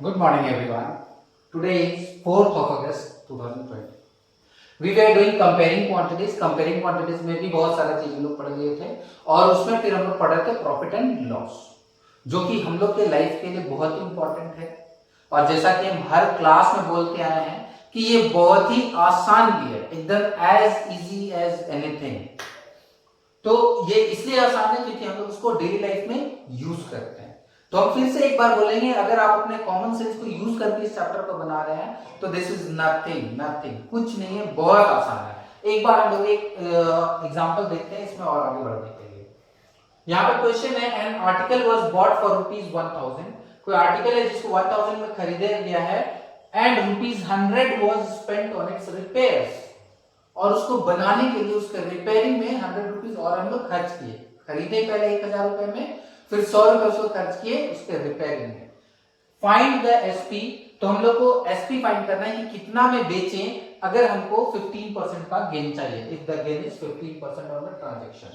Good morning everyone. Today is 4th of August 2020. We were doing comparing quantities. Comparing quantities में भी बहुत सारा चीज हम लोग पढ़ लिए थे और उसमें फिर हम लोग पढ़ रहे थे प्रॉफिट एंड लॉस, जो कि हम लोग के लाइफ के लिए बहुत ही इंपॉर्टेंट है। और जैसा कि हम हर क्लास में बोलते आए हैं कि ये बहुत ही आसान भी है, एकदम एज इजी एज एनीथिंग। तो ये इसलिए आसान है क्योंकि हम लोग उसको डेली लाइफ में यूज करते हैं। तो हम फिर से एक बार बोलेंगे, अगर आप अपने कॉमन सेंस को यूज करके इस चैप्टर को बना रहे हैं तो दिस इज नथिंग, कुछ नहीं है, बहुत आसान है। एक बार हम लोग एक एग्जांपल देखते हैं इसमें और आगे बढ़ने के लिए। यहाँ पर क्वेश्चन है, an article was bought for ₹1000। कोई आर्टिकल है जिसको 1000 में खरीदा गया है and ₹100 was spent on it's repairs, और उसको बनाने के लिए उसके रिपेयरिंग में 100 रुपीज और हम लोग खर्च किए। खरीदे पहले 1000 रुपए में, फिर 100 रुपए उसको खर्च किए उसके रिपेयरिंग में। फाइंड द एसपी, तो हम लोग को एसपी फाइंड करना है कि कितना में बेचें अगर हमको 15% का गेन चाहिए, if the gain is 15% on the transaction.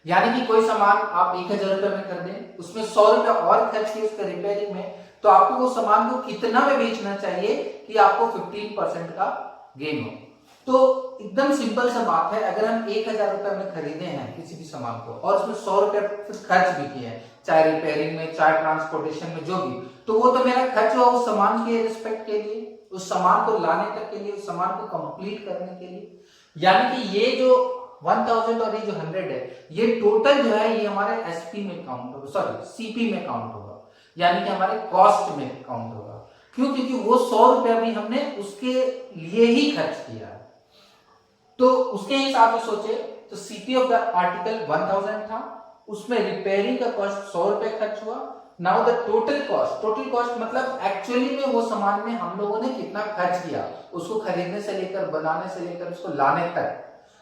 यानी कि कोई सामान आप 1000 रुपए में कर दें, उसमें 100 रुपए और खर्च किए उसके रिपेयरिंग में, तो आपको वो सामान को कितना में बेचना चाहिए कि आपको 15% का गेन हो। तो एकदम सिंपल सा बात है, अगर हम 1000 रुपए में खरीदे हैं किसी भी सामान को और उसमें 100 रुपए खर्च भी किए हैं, चाहे रिपेयरिंग में चाहे ट्रांसपोर्टेशन में, जो भी, तो वो तो मेरा खर्च हुआ उस सामान के रिस्पेक्ट के लिए, उस सामान को लाने तक के लिए, उस सामान को कंप्लीट करने के लिए। यानी कि ये जो 1000 और ये जो 100 है, ये टोटल जो है ये हमारे एसपी में काउंट होगा, सॉरी सीपी में काउंट होगा, यानी कि हमारे कॉस्ट में काउंट होगा। क्यों? क्योंकि वो 100 रुपया भी हमने उसके लिए ही खर्च किया है। तो उसके हिसाब से सोचे तो सीपी ऑफ द आर्टिकल 1000 था, उसमें रिपेयरिंग का कॉस्ट 100 रुपए खर्च हुआ। नाउ द टोटल कॉस्ट मतलब एक्चुअली में वो सामान में हम लोगों ने कितना खर्च किया, उसको खरीदने से लेकर, बनाने से लेकर, उसको लाने तक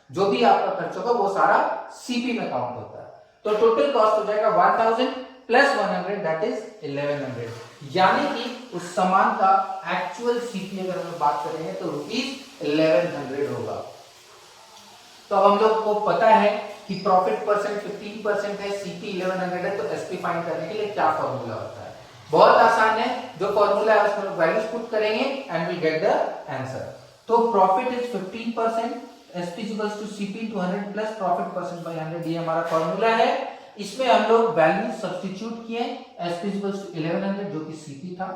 जो भी आपका खर्च होगा वो सारा सीपी में काउंट होता है। तो टोटल कॉस्ट हो जाएगा 1000 प्लस 100, दैट इज 1100। यानी कि उस सामान का एक्चुअल सीपी अगर हम बात करेंगे तो ₹1100 होगा। तो अब हम लोग को पता है कि प्रॉफिट परसेंट 15% है, सीपी 1100 है, तो एसपी फाइंड करने के लिए क्या फॉर्मूला होता है? बहुत आसान है, जो फॉर्मूला है उसमें वैल्यूज पुट करेंगे and we get the answer. तो profit is 15%, SP equals to CP 200 plus profit percent by 100, ये हमारा फॉर्मूला है। इसमें हम लोग वैल्यू सब्स्टिट्यूट किए, एसपी इक्वल्स टू 1100 जो कि सीपी था,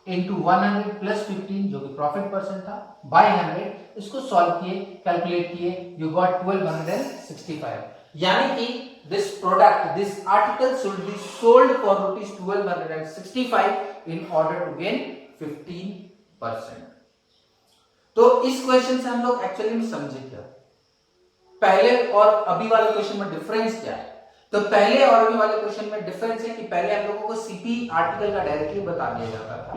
इनटू 100 प्लस 15 जो कि प्रॉफिट परसेंट था, बाय 100, इसको सॉल्व किए, कैलकुलेट किए, यू गॉट 1265। यानी कि this product, this article should be sold for ₹1265 in order to gain 15%। तो इस क्वेश्चन से हम लोग एक्चुअली में समझे क्या, पहले और अभी वाले क्वेश्चन में डिफरेंस क्या है? तो पहले और अभी वाले क्वेश्चन में डिफरेंस है कि पहले हम लोगों को सीपी आर्टिकल का डायरेक्टली बता दिया जाता था।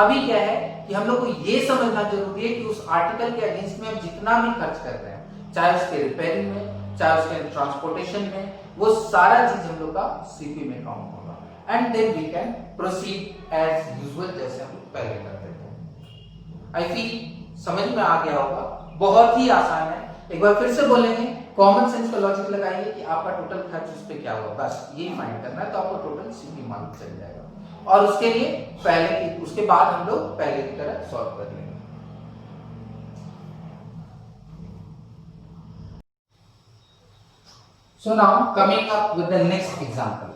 अभी क्या है कि हम लोग को ये समझना जरूरी है कि उस आर्टिकल के अगेंस्ट में हम जितना भी खर्च कर रहे हैं, चाहे उसके रिपेयरिंग में, चाहे उसके ट्रांसपोर्टेशन में, वो सारा चीज हम लोग का सीपी में काउंट होगा। And then we can proceed as usual, जैसे हम लोग पहले करते थे। आई फील समझ में आ गया होगा, बहुत ही आसान है। एक बार फिर से बोलेंगे, कॉमन सेंस का लॉजिक लगाइए कि आपका टोटल खर्च उस पे क्या हुआ, बस ये फाइंड करना है, तो आपको टोटल सीपी मालूम चल जाएगा। और उसके लिए उसके बाद हम लोग पहले की तरह सॉल्व कर लेंगे। So now coming up with the next example.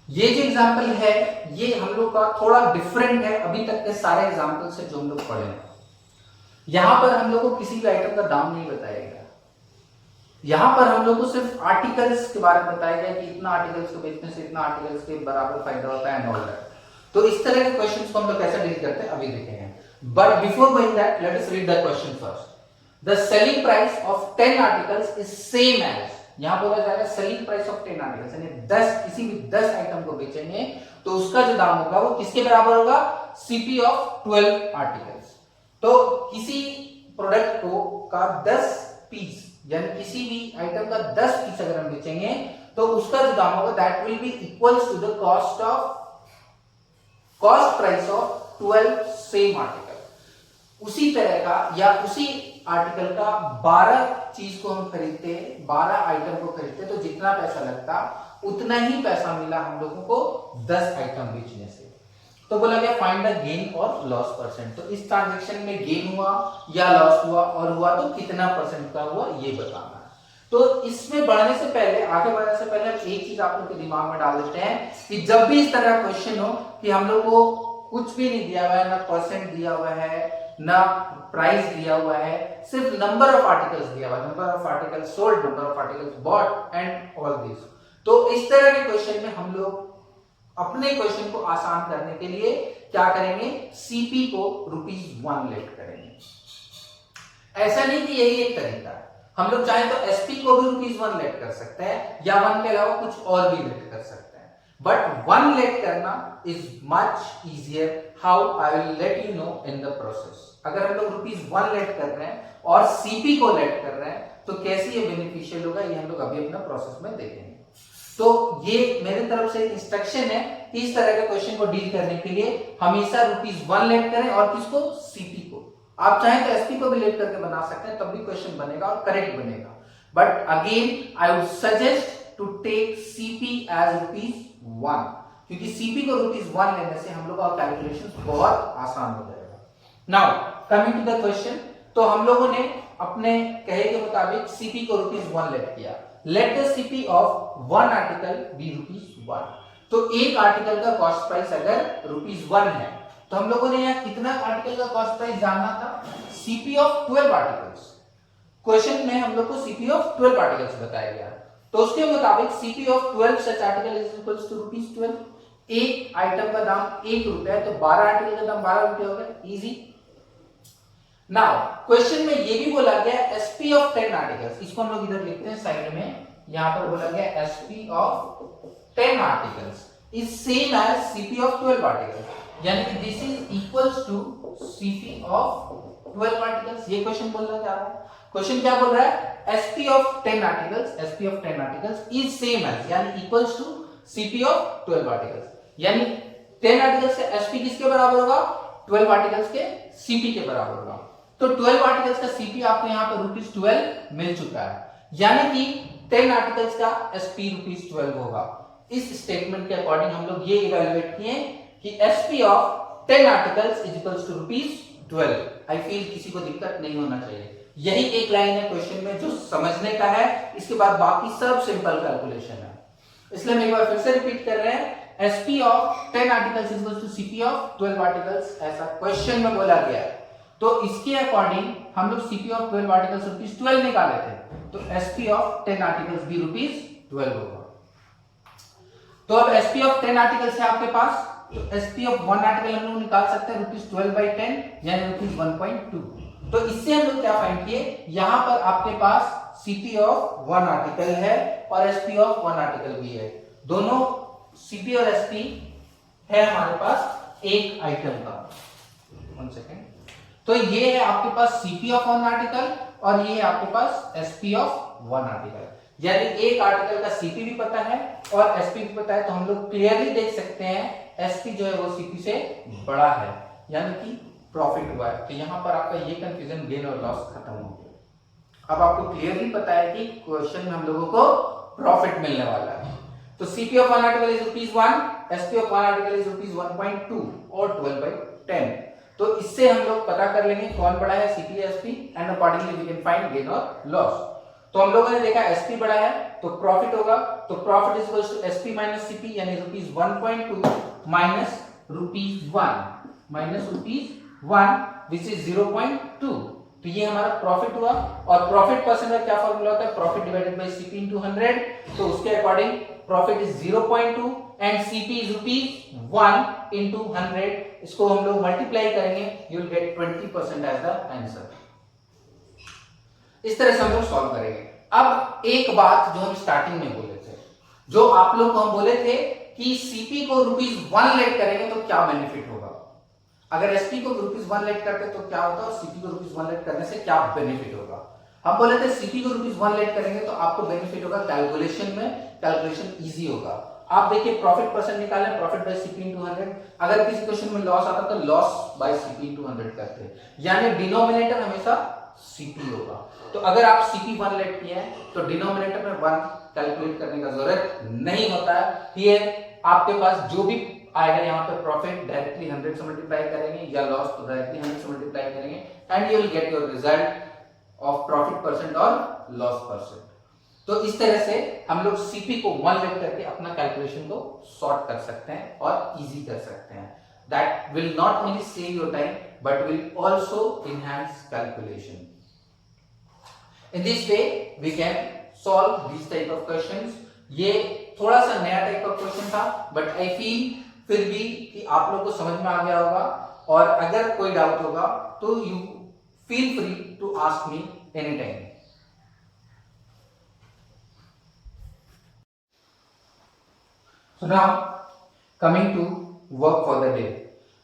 ये जो एग्जांपल है ये हम लोग का थोड़ा डिफरेंट है अभी तक के सारे एग्जांपल से जो हम लोग पढ़े हैं। यहां पर हम लोग को किसी भी आइटम का दाम नहीं बताया गया, यहां पर हम लोग को सिर्फ आर्टिकल्स के बारे में बताया गया कि इतना आर्टिकल्स को बेचने से इतना आर्टिकल्स के बराबर फायदा होता है एंड ऑल दैट। तो इस तरह के क्वेश्चंस को हम लोग कैसे डील करते हैं अभी देखेंगे। But before going that, let us read the question first. The selling price of 10 articles is same as, यहां बोला जाएगा सेलिंग प्राइस ऑफ 10 आर्टिकल्स, यानी 10 किसी भी 10 आइटम को बेचेंगे तो उसका जो दाम होगा वो किसके बराबर होगा? CP of 12 articles. तो किसी प्रोडक्ट को का 10 पीस, यानी किसी भी आइटम का 10 पीस अगर हम बेचेंगे तो उसका जो दाम होगा that will be equals to the cost price of 12 same article. उसी तरह का या उसी आर्टिकल का 12 चीज को हम खरीदते, 12 आइटम को खरीदते तो जितना पैसा लगता उतना ही पैसा मिला हम लोगों को 10 आइटम बेचने से। तो बोला गया फाइंड द गेन और लॉस परसेंट। तो इस ट्रांजैक्शन में गेन हुआ या लॉस हुआ, और हुआ तो कितना परसेंट का हुआ ये बताना है। तो इसमें बढ़ने से पहले, आगे बढ़ने से पहले एक चीज आप लोग के दिमाग में डाल देते हैं कि जब भी इस तरह का क्वेश्चन हो कि हम लोग को कुछ भी नहीं दिया हुआ है, ना परसेंट दिया हुआ है, ना प्राइस दिया हुआ है, सिर्फ नंबर ऑफ आर्टिकल्स दिया हुआ है, number of articles sold, number of articles bought and all this. तो इस तरह के क्वेश्चन में हम लोग अपने क्वेश्चन को आसान करने के लिए क्या करेंगे, सीपी को ₹1 लेट करेंगे। ऐसा नहीं कि यही एक तरीका है, हम लोग चाहे तो एसपी को भी ₹1 लेट कर सकते हैं, या 1 के अलावा कुछ और भी लेट कर सकते हैं, बट 1 लेट करना is much easier. How, I will let you know in the process. अगर हम लोग ₹1 लेट कर रहे हैं और सीपी को लेट कर रहे हैं तो कैसे ये बेनिफिशियल होगा, ये हम लोग अभी अपना प्रोसेस में देखेंगे। तो ये मेरी तरफ से इंस्ट्रक्शन है कि इस तरह के क्वेश्चन को डील करने के लिए हमेशा ₹1 लेट करें, और किसको, सीपी को। आप चाहें तो एसपी को भी लेट करके बना सकते हैं, तब भी क्वेश्चन बनेगा और करेक्ट बनेगा। But again I would suggest to take CP as ₹1, क्योंकि सीपी को ₹1 लेने से हम लोग का कैलकुलेशन बहुत आसान हो जाएगा। Now coming to the question, तो हम लोगों ने अपने कहे के मुताबिक सीपी को ₹1 लेट किया। Let the CP of one article be ₹1। तो एक आर्टिकल का कॉस्ट प्राइस अगर ₹1 है, तो हम लोगों ने यहाँ कितना आर्टिकल का कॉस्ट प्राइस जानना था, सीपी ऑफ 12 आर्टिकल्स। क्वेश्चन में हम लोग को सीपी ऑफ 12 आर्टिकल्स बताया गया, तो उसके मुताबिक CP of 12 such article is equals to ₹12। एक आइटम का दाम ₹1 है, तो 12 आर्टिकल का दाम ₹12 हो गया, इजी। नाउ क्वेश्चन में ये भी बोला गया एसपी ऑफ 10 आर्टिकल्स, इसको हम लोग इधर लिखते हैं साइड में, यहां पर बोला गया SP of 10 articles is same as CP of 12 articles, यानी कि this is equals to CP of 12 articles. ये क्वेश्चन बोलना चाह रहा है। क्वेश्चन क्या बोल रहा है, SP of 10 articles, SP of 10 articles is same as, यानी equals to CP of 12 articles, यानी 10 आर्टिकल्स का एसपी किसके बराबर होगा, 12 आर्टिकल्स के सीपी के बराबर होगा। तो 12 आर्टिकल्स का सीपी आपको यहाँ पर ₹12 मिल चुका है, यानी कि 10 आर्टिकल्स का एसपी ₹12 होगा। इस स्टेटमेंट के अकॉर्डिंग हम लोग ये इवैल्यूएट किए कि SP of 10 articles is equals to ₹12। I feel किसी को दिक्कत नहीं होना चाहिए। यही एक लाइन है क्वेश्चन में जो समझने का है, इसके बाद बाकी सब सिंपल कैलकुलेशन है। इसलिए हम एक बार फिर से रिपीट कर रहे हैं, SP of 10 articles is equals to CP of 12 articles, ऐसा क्वेश्चन में बोला गया है। तो इसके अकॉर्डिंग हम लोग सीपी ऑफ 12 आर्टिकल्स ₹12 निकाले थे, तो एसपी ऑफ 10 आर्टिकल्स भी ₹12 होगा। तो अब एसपी ऑफ 10 आर्टिकल्स है आपके पास, तो एसपी ऑफ 1 आर्टिकल हम लोग निकाल सकते हैं ₹12/10 यानी ₹1.2। तो इससे हम लोग क्या फाइंड किए, यहां पर आपके पास सीपी ऑफ 1 आर्टिकल है और एसपी ऑफ 1 आर्टिकल भी है, दोनों सीपी और एसपी है हमारे पास एक आइटम का। 1 सेकेंड, तो ये है आपके पास सीपी ऑफ 1 आर्टिकल और ये है आपके पास एसपी ऑफ 1 आर्टिकल, यानी एक आर्टिकल का सीपी भी पता है और एसपी भी पता है। तो हम लोग क्लियरली देख सकते हैं एसपी जो है वो सीपी से बड़ा है, यानी कि प्रॉफिट हुआ है। तो यहां पर आपका ये कंफ्यूजन गेन और लॉस खत्म हो गया। अब आपको क्लियरली पता है कि क्वेश्चन में हम लोगों को प्रॉफिट मिलने वाला है। तो CP of 1 article is ₹1, SP of 1 article is ₹1.2 और 12/10। तो इससे हम लोग पता कर लेंगे कौन बड़ा है, सीपी या SP, and accordingly we can find gain और लॉस। तो हम लोगों ने देखा एसपी बड़ा है तो प्रॉफिट होगा, तो profit is equals to SP minus CP, यानी ₹1.2 माइनस ₹1 विच इज 0.2। तो ये हमारा प्रॉफिट हुआ। और प्रॉफिट परसेंट का क्या फॉर्मूला होता है, profit divided by CP into 100। तो उसके according profit is 0.2 and CP is ₹1 into 100। इसको हम लोग मल्टीप्लाई करेंगे, you will get 20% as the answer. इस तरह से हम लोग सॉल्व करेंगे। अब एक बात जो हम स्टार्टिंग में बोले थे, जो आप लोग को हम बोले थे कि सीपी को ₹1 लेट करेंगे तो क्या बेनिफिट होगा, अगर एसपी को ₹1 लेट करते तो क्या होता है और सीपी को ₹1 लेट करने से क्या बेनिफिट होगा। हम बोले थे सीपी को ₹1 लेट करेंगे तो आपको बेनिफिट होगा कैलकुलेशन में, कैलकुलेशन इजी होगा। आप देखिए प्रॉफिट परसेंट निकालें, प्रॉफिट बाय सीपी इनटू 100। अगर किसी क्वेश्चन में लॉस आता तो लॉस बाय सीपी इनटू 100 करते, यानी डिनोमिनेटर हमेशा सीपी होगा। तो अगर आप सीपी 1 लेट किए हैं तो डिनोमिनेटर में 1 कैलकुलेट करने का जरूरत नहीं होता है। ये आपके पास जो भी आएगा यहाँ पे प्रॉफिट डायरेक्टली 100 से मल्टीप्लाई करेंगे या लॉस तो डायरेक्टली 100 से मल्टीप्लाई करेंगे and you will get your result of profit percent और लॉस परसेंट। तो इस तरह से हम लोग सीपी को 1 लेकर करके अपना कैलकुलेशन को सॉर्ट कर सकते हैं और इजी कर सकते हैं। That will not only save your time but will also enhance calculation. In this way we can solve this type of questions. ये थोड़ा सा नया टाइप का क्वेश्चन था बट आई फील फिर भी कि आप लोगों को समझ में आ गया होगा, और अगर कोई डाउट होगा तो you feel free to ask me any time. So now coming to work for the day।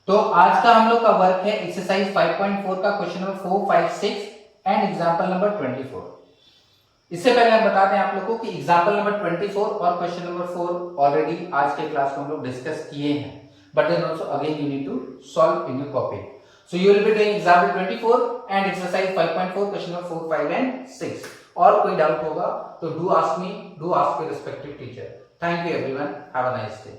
तो आज का हम लोग का वर्क है एक्सरसाइज 5.4 का question number 4, 5, 6 and example number 24। इससे पहले हम बताते हैं आप लोगों को कि एग्जांपल नंबर 24 और क्वेश्चन नंबर 4 ऑलरेडी आज के क्लास में हम लोग डिस्कस किए हैं, but then also again you need to solve in your copy. So you will be doing example 24 and exercise 5.4 question number 4, 5 and 6। और कोई डाउट होगा तो do ask me, do ask your respective teacher. Thank you everyone. Have a nice day.